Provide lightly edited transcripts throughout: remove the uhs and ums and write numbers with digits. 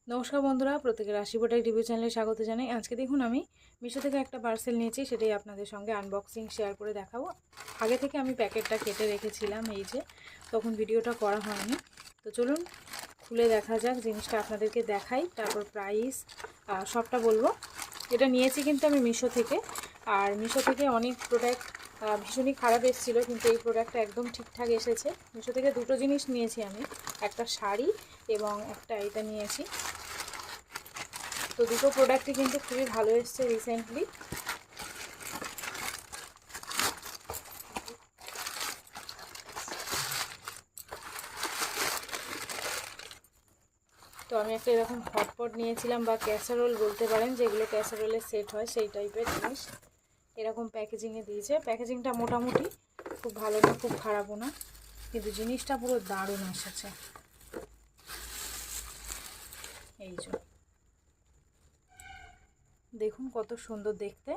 নমস্কার বন্ধুরা, প্রত্যেকের রাশিপটাই রিভিউ চ্যানেলে স্বাগত জানাই। আজকে দেখুন আমি মিশো থেকে একটা পার্সেল নিয়েছি, সেটাই আপনাদের সঙ্গে আনবক্সিং শেয়ার করে দেখাবো। আগে থেকে আমি প্যাকেটটা কেটে রেখেছিলাম, এই যে তখন ভিডিওটা করা হয়নি। তো চলুন খুলে দেখা যাক, জিনিসটা আপনাদেরকে দেখাই, তারপর প্রাইস সবটা বলবো। এটা নিয়েছি কিন্তু আমি মিশো থেকে, আর মিশো থেকে অনেক প্রোডাক্ট ভীষণই খারাপ এসেছিলো, কিন্তু এই প্রোডাক্টটা একদম ঠিকঠাক এসেছে। মিশো থেকে দুটো জিনিস নিয়েছি আমি, একটা শাড়ি এবং একটা এটা নিয়েছি। তো দুটো প্রোডাক্টই কিন্তু খুবই ভালো এসছে রিসেন্টলি। তো আমি একটা এরকম হটপট নিয়েছিলাম, বা ক্যাসারোল বলতে পারেন, যেগুলো ক্যাসারোলের সেট হয় সেই টাইপের জিনিস। এরকম প্যাকেজিংয়ে দিয়েছে। প্যাকেজিংটা মোটামুটি খুব ভালো না, খুব খারাপও না, কিন্তু জিনিসটা পুরো দারুণ এসেছে। এই যে দেখুন কত সুন্দর দেখতে।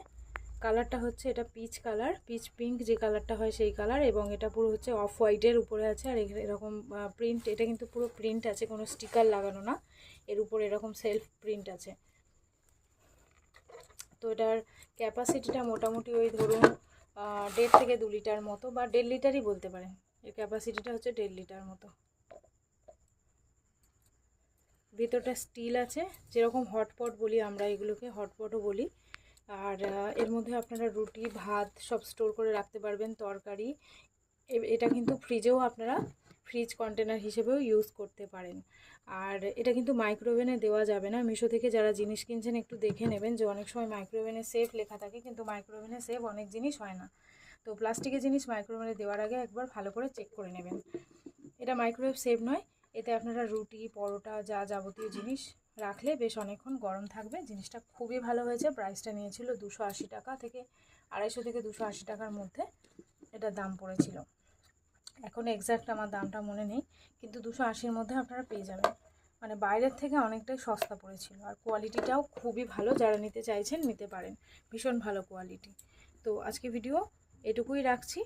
কালারটা হচ্ছে এটা পিচ কালার, পিচ পিঙ্ক যে কালারটা হয় সেই কালার, এবং এটা পুরো হচ্ছে অফ হোয়াইটের উপরে আছে। আর এরকম প্রিন্ট, এটা কিন্তু পুরো প্রিন্ট আছে, কোনো স্টিকার লাগানো না, এর উপরে এরকম সেলফ প্রিন্ট আছে। তো এটার ক্যাপাসিটিটা মোটামুটি ওই ধরুন 1.5 থেকে 2 লিটার মতো, বা 1.5 লিটারই বলতে পারেন। এর ক্যাপাসিটিটা হচ্ছে 1.5 লিটার মতো। ভিতরটা স্টিল আছে, যেরকম হটপট বলি আমরা, এগুলোকে হটপটও বলি। আর এর মধ্যে আপনারা রুটি, ভাত সব স্টোর করে রাখতে পারবেন, তরকারি। এটা কিন্তু ফ্রিজেও আপনারা ফ্রিজ কন্টেনার হিসেবেও ইউজ করতে পারেন। আর এটা কিন্তু মাইক্রোওভেনে দেওয়া যাবে না। মিশো থেকে যারা জিনিস কিনছেন একটু দেখে নেবেন, যে অনেক সময় মাইক্রোওভেনে সেফ লেখা থাকে, কিন্তু মাইক্রোওভেনে সেফ অনেক জিনিস হয় না। তো প্লাস্টিকের জিনিস মাইক্রোওভেনে দেওয়ার আগে একবার ভালো করে চেক করে নেবেন। এটা মাইক্রোওয়েভ সেফ নয়। এতে আপনারা রুটি, পরোটা, যা যাবতীয় জিনিস রাখলে বেশ অনেকক্ষণ গরম থাকবে। জিনিসটা খুবই ভালো হয়েছে। প্রাইসটা নিয়েছিল 280 টাকা থেকে 250 থেকে 280 টাকার মধ্যে এটার দাম পড়েছিল। এখন এক্স্যাক্ট আমার দামটা মনে নেই, কিন্তু 280-র মধ্যে আপনারা পেয়ে যাবেন। মানে বাইরের থেকে অনেকটাই সস্তা পড়েছিল। আর কোয়ালিটিটাও খুবই ভালো, যারা নিতে চাইছেন নিতে পারেন, ভীষণ ভালো কোয়ালিটি। তো আজকে ভিডিও এটুকুই রাখছি।